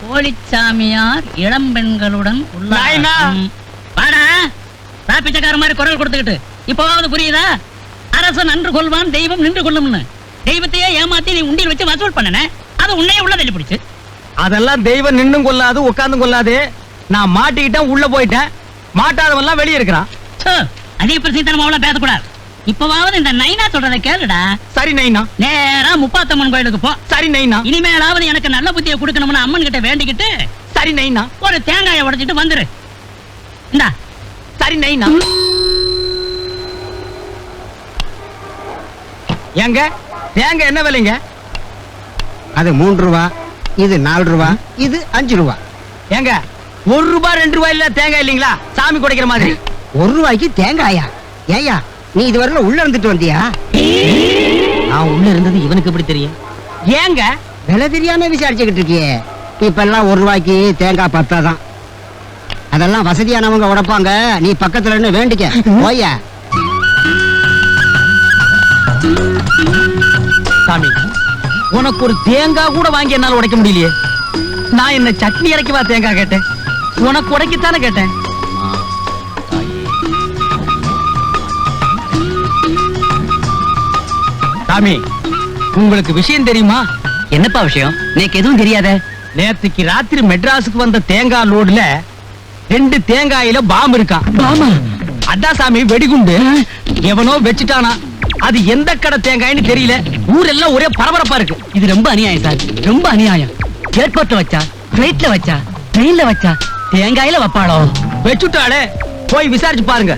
போலிச்சாமியார் இளம் பெண்களுடன் பிச்சைக்கார மாதிரி குரல் கொடுத்துக்கிட்டு இப்பவாவது புரியுதா? அரசன் நன்று கொள்வான், தெய்வம் நின்று கொள்ளும்னு. தெய்வத்தையே ஏமாத்தி நீ உண்டியில் வச்சு வசூல் பண்ணன, அது உன்னையே உள்ள தள்ளி பிடிச்சு. அதெல்லாம் தெய்வம் நின்னும் கொள்ளாது, உட்கார்ந்து கொள்ளாது. நான் மாட்டிக்கிட்டேன், உள்ள போயிட்டேன். மாட்டாதவெல்லாம் வெளியே இருக்கிறான். அதிக பிரசித்தனமா பேசக்கூடாது. இப்பவாவது இந்த நைனா சொல்றதை கேளுடா. சரி நைனா. நேரா முப்பாத்தம்மன் கோயிலுக்கு போ. சரி நைனா. இனிமேலாவது எனக்கு நல்ல புத்தியை கொடுக்கணும்னு அம்மன் கிட்ட வேண்டிக்கிட்டு சரி நைனா ஒரு தேங்காயை உடைச்சிட்டு வந்துரு. இந்தா. சரி நைனா. ஏங்க தேங்காய் என்ன விலைங்க? அது 3 ரூபா, இது 4 ரூபா, இது 5 ரூபா. ஏங்க 1 ரூபா 2 ரூபாய் இல்ல தேங்காய் இல்லீங்களா? சாமி குடைக்கிற மாதிரி. 1 ரூபாய்க்கு தேங்காயா? ஏயா நீ இதுவரையில உள்ள இருந்துட்டு வந்தியா? நான் உள்ள இருந்தது இவனுக்கு எப்படி தெரியும்? ஏங்க விலை தெரியாம விசாரிச்சுக்கிட்டு இருக்கியே. இப்ப எல்லாம் 1 ரூபாய்க்கு தேங்காய் பத்தாதான். அதெல்லாம் வசதியானவங்க உடைப்பாங்க. நீ பக்கத்துல இருந்து வேண்டிக்க போயா. சாமி உனக்கு ஒரு தேங்காய் கூட வாங்கி என்னால உடைக்க முடியலையே. நான் என்ன சட்னி இறக்கிவா தேங்காய் கேட்டேன்? உனக்கு உடைக்கத்தானே கேட்டேன். சாமி உங்களுக்கு விஷயம் தெரியுமா? என்னப்பா விஷயம்? எனக்கு எதுவும் தெரியாத. நேத்துக்கு ராத்திரி மெட்ராஸுக்கு வந்த தேங்காய் லோடுல 2 தேங்காயில பாம்பு இருக்கான். பாமா? அதான் சாமி வெடிகுண்டு. எவனோ வச்சுட்டானா. அது எந்த கடை தேங்காய்னு தெரியல. ஊரெல்லாம் ஒரே பரபரப்பா இருக்கு. இது ரொம்ப அநியாயம் சார், ரொம்ப அநியாயம். ஏர்போர்ட்ல வச்சா, பிளைட்ல வச்சா, ட்ரெயின்ல வச்சா, தேங்காயில வைப்பாளோ? வச்சுட்டாளே, போய் விசாரிச்சு பாருங்க.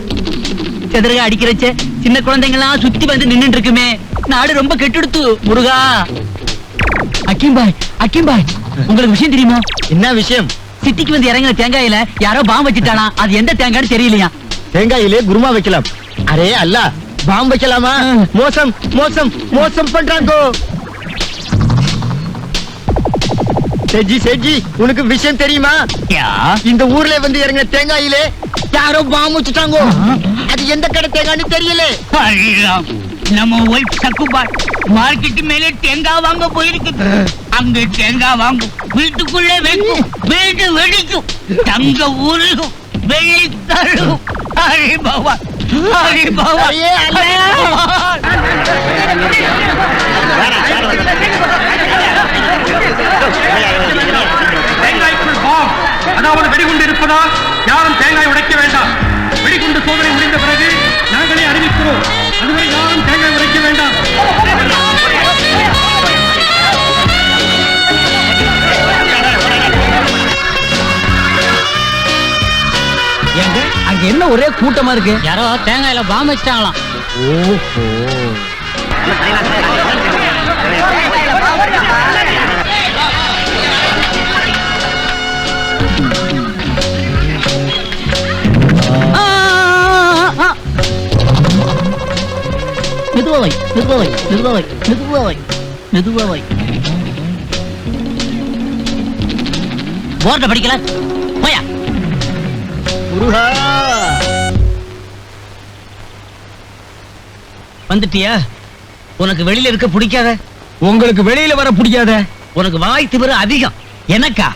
செதறக அடிக்கிறச்ச சின்ன குழந்தைங்க எல்லாம் சுத்தி வந்து நின்னுட்டு இருக்குமே. நாடு ரொம்ப கெட்டுடுத்து முருகா. அக்கிம்பாய், அக்கிம்பாய், உங்களுக்கு விஷயம் தெரியுமா? என்ன விஷயம்? சிட்டிக்கு வந்து இறங்கின தேங்காயில யாரோ பாம்பு வச்சுட்டானா. அது எந்த தேங்காய்னு தெரியலையா? தேங்காயிலே குருமா வைக்கலாம். அரே அல்ல, பாம்பு வைக்கலாமா? மோசம் மோசம் மோசம் பண்றாங்க. செஜி செஜி உனக்கு விஷயம் தெரியுமா? இந்த ஊர்ல வந்து இறங்கின தேங்காயிலே யாரோ பாம்பு வச்சுட்டாங்க. அது எந்த கடை தேங்காய்னு தெரியல. நம்ம ஒய்ஃப் சக்குபாய் மார்க்கெட் மேலே தேங்காய் வாங்க போயிருக்கு. அங்க தேங்காய் வாங்கும், வீட்டுக்குள்ளே வைக்கும், வீடு வெடிக்கும், தங்க ஊருக்கும், வெள்ளி தரும். ஹரி பகவான், ஹரி பகவான். தேங்காய்க்குள் பாம், அதாவது வெடிகுண்டு இருப்பதால் யாரும் தேங்காய் உடைக்க வேண்டாம். வெடிகுண்டு சோதனை முடிந்த பிறகு நாங்களே அறிவிக்கிறோம். அதுவரை யாரும் தேங்காய் உடைக்க வேண்டாம். ஏங்க அங்க என்ன ஒரே கூட்டமா இருக்கு? யாரோ தேங்காயில பாம்பு வச்சிட்டாங்களாம். ஓஹோ. மெதுவாவை, மெதுவாவை, மெதுவாவை, மெதுவாவை, மெதுவாவை. போர்ட படிக்கல போயா. வந்துட்டியா? உனக்கு வெளியில இருக்க பிடிக்காத? உங்களுக்கு வெளியில வர பிடிக்காத? உனக்கு வாய் திமிரு அதிகம். எனக்கா?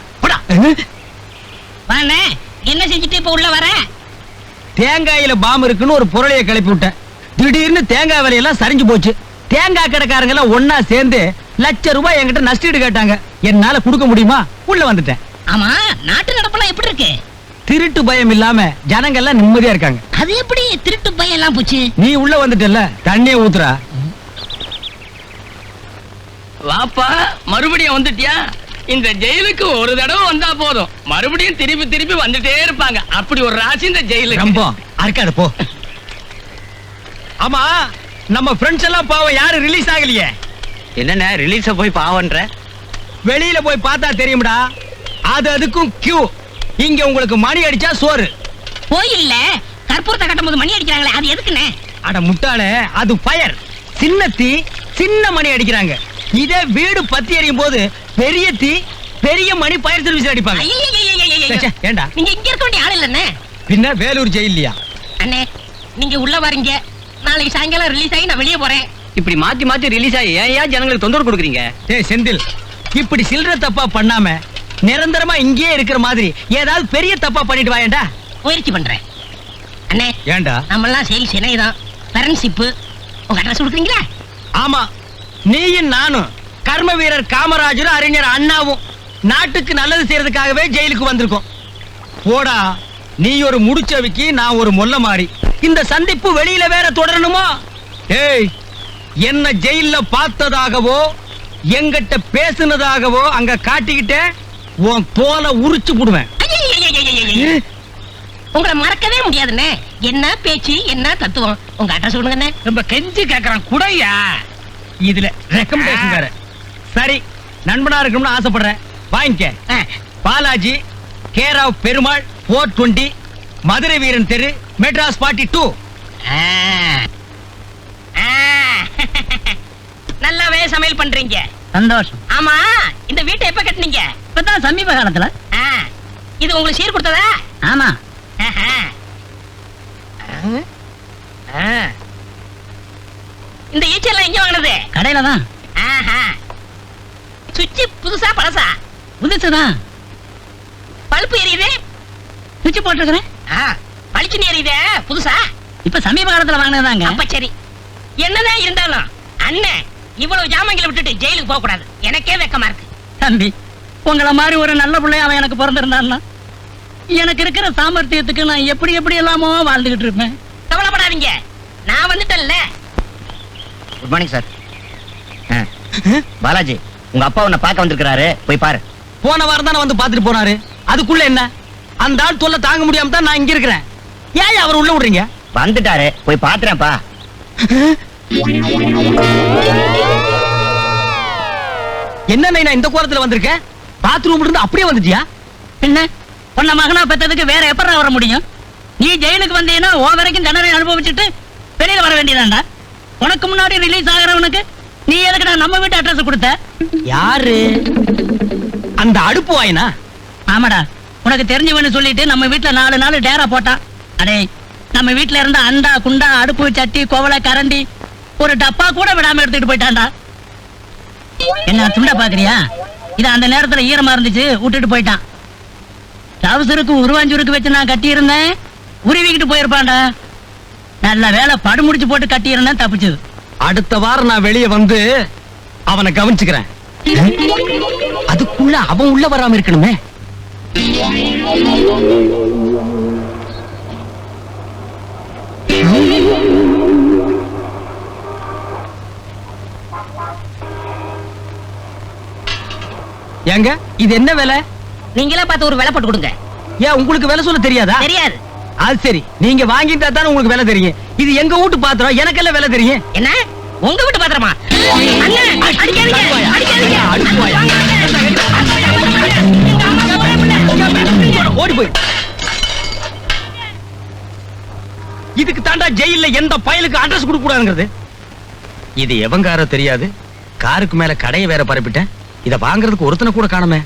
என்ன செஞ்சுட்டு இப்ப உள்ள வர? தேங்காயில பாம்பு இருக்குன்னு ஒரு பொருளைய கிளப்பி விட்டேன். திடீர்னு தேங்காய் விலையெல்லாம் சரிஞ்சு போச்சு. தேங்காய் கடைக்காரங்க எல்லாம் ஒன்னா சேர்ந்து ₹1,00,000 என்கிட்ட நஷ்டீடு கேட்டாங்க. என்னால கொடுக்க முடியுமா? உள்ள வந்துட்டேன். ஆமா, நாட்டு நடப்பெல்லாம் எப்படி இருக்கு? திருட்டு பயம் இல்லாம ஜனங்க எல்லாம் நிம்மதியா இருக்காங்க. அது எப்படி திருட்டு பயம் எல்லாம் போச்சு? நீ உள்ள வந்துட்டல, தண்ணிய ஊத்துறா. வாப்பா, மறுபடியும் வந்துட்டியா? இந்த ஜெயிலுக்கு ஒரு தடவை வந்தா போதும், மறுபடியும் திருப்பி திருப்பி வந்துட்டே இருப்பாங்க. அப்படி ஒரு ராசி இந்த ஜெயிலுக்கு. ரொம்ப அர்க்காடு போ. ஆமா, நம்ம ஃப்ரெண்ட்ஸ் எல்லாம் பாவம் யாரும் ரிலீஸ் ஆகலையே. என்னண்ணே ரிலீஸ போய் பாவன்ற? வெளியில போய் பார்த்தா தெரியும்டா. அதுக்கும் கியூ. இங்க உங்களுக்கு மணி அடிச்சா சோறு. கோயில்ல கற்பூரத்தை கட்டும் போது மணி அடிக்கிறாங்களே, அது எதுக்குண்ணே? அட முட்டாளே, அது ஃபயர். சின்ன தீ, சின்ன மணி அடிக்கிறாங்க. இதே வீடு பத்தி எரியும் போது பெரிய தீ, பெரிய மணி ஃபயர் சர்வீஸ் அடிப்பாங்க. ஏண்டா நீங்க இங்க இருக்க வேண்டிய ஆள் இல்லண்ணே. பின்ன வேலூர் ஜெயிலியா? அண்ணே, நீங்க உள்ள வரீங்க, நாளைக்கு சாயங்காலம் ரிலீஸ் ஆகி நான் வெளியே போறேன். இப்படி மாத்தி மாத்தி ரிலீஸ் ஆகி ஏன் ஜனங்களுக்கு தொந்தரவு கொடுக்குறீங்க? டேய் செந்தில், இப்படி சில்லற தப்பா பண்ணாம நிரந்தரமா இங்கேயே இருக்கிற மாதிரி ஏதாவது பெரிய தப்பா பண்ணிட்டு வாயேண்டா. முயற்சி பண்றேன் அண்ணே. ஏண்டா? நம்மெல்லாம் சேல்ஸ் இணையதான் ஃப்ரெண்ட்ஷிப். உங்க அட்ரஸ் கொடுக்குறீங்களா? ஆமா, நீயும் நானும் கர்ம வீரர் காமராஜரும் அறிஞர் அண்ணாவும் நாட்டுக்கு நல்லது செய்யறதுக்காகவே ஜெயிலுக்கு வந்திருக்கோம். போடா, நீ ஒரு முடிச்சவிக்கு, நான் ஒரு மொல்ல மாறி. இந்த சந்திப்பு வெளியில வேற தொடரணுமா? ஏய், என்ன ஜெயில்ல பார்த்ததாகவோ எங்கிட்ட பேசுனதாகவோ அங்க காட்டிக்கிட்டே உன் தோலை உரிச்சு போடுவேன். உங்களை மறக்கவே முடியாதுண்ணே. என்ன பேச்சு, என்ன தத்துவம். உங்க அட்ரஸ் கொடுங்கண்ணே. ரொம்ப கெஞ்சி கேக்குறான், குடையா. இதுல ரெக்கமெண்டேஷன் வேற. சரி, நண்பனா இருக்கணும்னு ஆசைப்படுறேன், வாங்கிக்க. பாலாஜி, கேர் ஆஃப் பெருமாள், 420, மதுரை வீரன் தெரு, மெட்ராஸ் 42. நல்லாவே சமையல் பண்றீங்க. சந்தோஷம். ஆமா, இந்த வீட்டை எப்ப கட்டுனீங்க? இப்பதான் சமீப காலத்துல. இது உங்களுக்கு சீர் கொடுத்ததா? ஆமா. இந்த ஈச்செல்லாம் எங்க வாங்கினது? கடையில தான். சுவிட்ச் புதுசா பழசா? புதுசுதான். பல்பு எரியுது. சுவிட்ச் போட்டிருக்கிறேன். பளிச்சு எரியுது. புதுசா? இப்ப சமீப காலத்துல வாங்கினதாங்க. அப்ப சரி. என்னதான் இருந்தாலும் அண்ணன் இவ்வளவு ஜாமங்களை விட்டுட்டு ஜெயிலுக்கு போக கூடாது. எனக்கே வெக்கமா இருக்கு. தம்பி, உங்களை மாதிரி ஒரு நல்ல பிள்ளை அவன் எனக்கு பிறந்திருந்தான்னா எனக்கு இருக்கிற சாமர்த்தியத்துக்கு நான் எப்படி எப்படி எல்லாமோ வாழ்ந்துகிட்டு இருப்பேன். கவலைப்படாதீங்க, நான் வந்துட்டேன்ல. Good morning sir. பாலாஜி, உங்க அப்பா உன்னை பார்க்க வந்திருக்கிறாரு, போய் பாரு. போன வாரம் தானே வந்து பாத்துட்டு போனாரு. அதுக்குள்ள என்ன? அந்த ஆள் தொல்லை தாங்க முடியாம தான் நான் இங்க இருக்கிறேன். ஏன் அவர் உள்ள விடுறீங்க? வந்துட்டாரு, போய் பாத்துறேன்ப்பா. என்ன நான் இந்த கோலத்துல வந்திருக்கேன்? பாத்ரூம்ல இருந்து அப்படியே வந்துட்டியா? என்ன உன்ன மகனா பெற்றதுக்கு வேற எப்படா வர முடியும்? நீ ஜெயிலுக்கு வந்தீங்கன்னா ஓ வரைக்கும் தண்டனை அனுபவிச்சுட்டு வெளியில வர வேண்டியதாண்டா. உனக்கு முன்னாடி ரிலீஸ் ஆகிறவனுக்கு நீ எதுக்குடா நம்ம வீட்டு அட்ரஸ் கொடுத்த? யாரு அந்த அடுப்பு வாயினா? ஆமாடா, உனக்கு தெரிஞ்சவன்னு சொல்லிட்டு நம்ம வீட்டுல 4 நாள் டேரா போட்டான். அடே, நம்ம வீட்டுல இருந்த அண்டா குண்டா அடுப்பு சட்டி கோவலை கரண்டி ஒரு டப்பா கூட விடாம எடுத்துட்டு போயிட்டான்டா. என்ன துண்டா பாக்குறியா? இது அந்த நேரத்துல ஈரமா இருந்துச்சு, விட்டுட்டு போயிட்டான். டவுசருக்கு உருவாஞ்சூருக்கு வச்சு நான் கட்டி இருந்தேன், உருவிக்கிட்டு போயிருப்பான்டா. நல்ல வேலை படு முடிச்சு போட்டு கட்டி இருந்தேன், தப்பிச்சது. அடுத்த வாரம் நான் வெளியே வந்து அவனை கவனிச்சுக்கிறேன். அதுக்குள்ள அவன் உள்ள வராம இருக்கணுமே. ஏங்க, இது என்ன வேலை? நீங்களே பார்த்து ஒரு வேலை போட்டு கொடுங்க. ஏன் உங்களுக்கு வேலை சொல்ல தெரியாதா? தெரியாது. அது சரி, நீங்க வாங்கிட்டா தானே உங்களுக்கு வேலை தெரியும். இது எங்க வீட்டு பாத்திரம், எனக்கெல்லாம் வேலை தெரியும். என்ன உங்க வீட்டு பாத்திரமா? அண்ணே, அடிக்காதீங்க, அடிக்காதீங்க. ஓடி போய். இதுக்கு தாண்டா ஜெயில்ல எந்த பயலுக்கு அட்ரஸ் கொடுக்க கூடாதுங்கிறது. இது எவங்காரோ தெரியாது. காருக்கு மேல கடையை வேற பரப்பிட்டேன். இத வாங்குறதுக்கு ஒருத்தனை கூட காணுமே.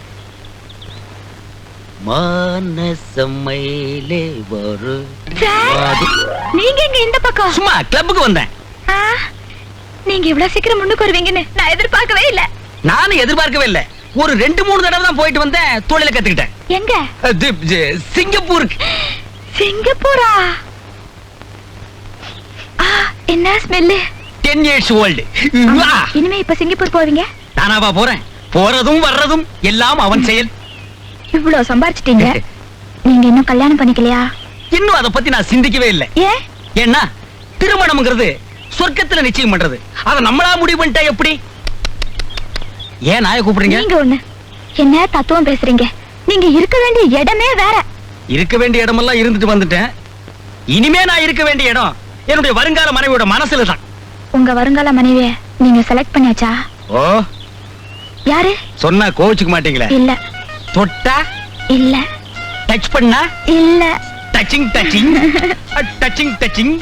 மானசமையிலே வரு. நீங்க எங்க இந்த பக்கம்? சும்மா கிளப்புக்கு வந்தேன். நீங்க இவ்வளவு சீக்கிரம் முன்னுக்கு வருவீங்கன்னு நான் எதிர்பார்க்கவே இல்ல. நானும் எதிர்பார்க்கவே இல்ல. ஒரு 2-3 தடவை தான் போயிட்டு வந்தேன், தொழில கத்துக்கிட்டேன். எங்க? சிங்கப்பூருக்கு. சிங்கப்பூரா? என்ன ஸ்மெல்லு? 10 years old. இனிமே இப்ப சிங்கப்பூர் போவீங்க? நானாவா போறேன்? போறதும் வர்றதும் எல்லாம் அவன் செயல். இவ்வளவு சம்பாரிச்சிட்டீங்க, நீங்க இன்னும் கல்யாணம் பண்ணிக்கலையா? இன்னும் அத பத்தி நான் சிந்திக்கவே இல்லை. ஏன்னா திருமணம்ங்கிறது சொர்க்கத்துல நிச்சயம் பண்றது. அத நம்மளா முடிவு பண்ணிட்டா எப்படி? ஏன் நாயை கூப்பிடுறீங்க? நீங்க ஒண்ணு என்ன தத்துவம் பேசுறீங்க? நீங்க இருக்க வேண்டிய இடமே வேற. இருக்க வேண்டிய இடமெல்லாம் இருந்துட்டு வந்துட்டேன். இனிமே நான் இருக்க வேண்டிய இடம் என்னுடைய வருங்கால மனைவியோட மனசுல தான். உங்க வருங்கால மனைவிய நீங்க செலக்ட் பண்ணியாச்சா? ஓ, யாரு? சொன்னா கோவிச்சுக்க மாட்டீங்களே. இல்ல. தொட்டா? இல்ல. டச் பண்ணா? இல்ல. டச்சிங் டச்சிங் டச்சிங் டச்சிங்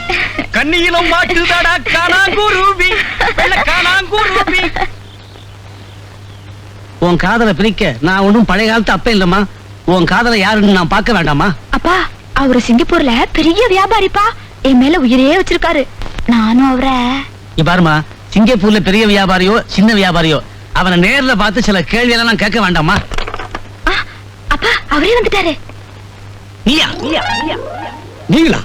கண்ணியிலும் மாட்டுதாடா காணாங்குருவி, வெள்ள காணாங்குருவி. உன் காதலை பிரிக்க நான் ஒன்றும் பழைய காலத்து அப்ப இல்லம்மா. உன் காதலை யாருன்னு நான் பார்க்க வேண்டாமா? அப்பா, அவரு சிங்கப்பூர்ல பெரிய வியாபாரிப்பா. என் மேல உயிரே வச்சிருக்காரு. நானும் அவரை. பாருமா, சிங்கப்பூர்ல பெரிய வியாபாரியோ சின்ன வியாபாரியோ அவனை நேர்ல பார்த்து சில கேள்வி எல்லாம் நான் கேட்க வேண்டாமா? அவரே வந்துட்டாரு. நீயா நீங்களா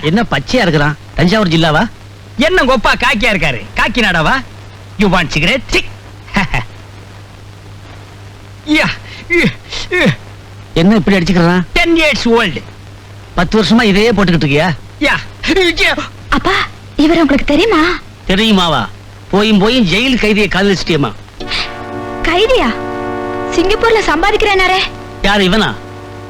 என்ன பச்சையா இருக்கிறான்? தஞ்சாவூர் ஜில்லாவா? என்ன கொப்பா காக்கியா இருக்காரு? காக்கி நாடாவா? You want cigarette? என்ன இப்படி அடிச்சுக்கிறான்? 10 years old. 10 வருஷமா இதே போட்டுக்கிட்டு இருக்கியா? அப்பா இவர் உங்களுக்கு தெரியுமா? தெரியுமாவா? போயும் ஜெயில் கைதியை காதலிச்சிட்டியம்மா. கைதியா? சிங்கப்பூர்ல சம்பாதிக்கிறேனாரே. யாரு இவனா?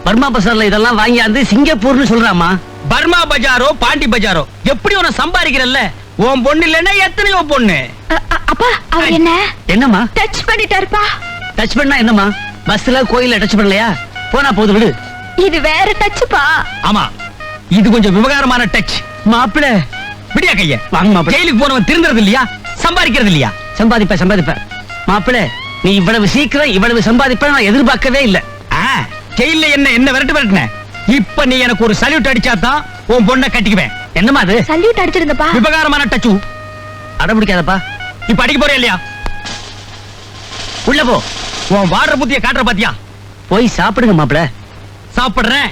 பர்மா பஜார்ல இதெல்லாம் வாங்கியாந்து சிங்கப்பூர்னு சொல்றாமா. பர்மா பஜாரோ பாண்டி பஜாரோ எப்படி உன சம்பாதிக்கிறல்ல? உன் பொண்ணு இல்லன்னா எத்தனையோ பொண்ணு. அப்பா அவர் என்னம்மா டச் பண்ணிட்டாருப்பா. டச் பண்ணா என்னம்மா? பஸ்ல கோயில்ல டச் பண்ணலையா? போனா போது விடு. இது வேற டச்பா. ஆமா இது கொஞ்சம் விவகாரமான டச். மாப்பிள விடியா கைய வாங்க மாப்பிள. ஜெயிலுக்கு போனவன் திருந்துறது இல்லையா? சம்பாதிக்கிறது இல்லையா? சம்பாதிப்ப மாப்பிள நீ இவ்வளவு சீக்கிரம் இவ்வளவு சம்பாதிப்ப நான் எதிர்பார்க்கவே இல்ல. ஜெயில என்ன விரட்டுன? இப்ப நீ எனக்கு ஒரு சல்யூட் அடிச்சாதான் உன் பொண்ணை கட்டிக்குவேன். என்னமா அது? சல்யூட் அடிச்சிருந்தப்பா. விவகாரமான டச்சு. அடம்பிடிக்காதப்பா. இப்ப அடிக்க போறியா இல்லையா? உள்ள போ. உன் வாடுற புத்திய காட்டுற பாத்தியா? போய் சாப்பிடுங்க மாப்பிள. சாப்பிடுறேன்.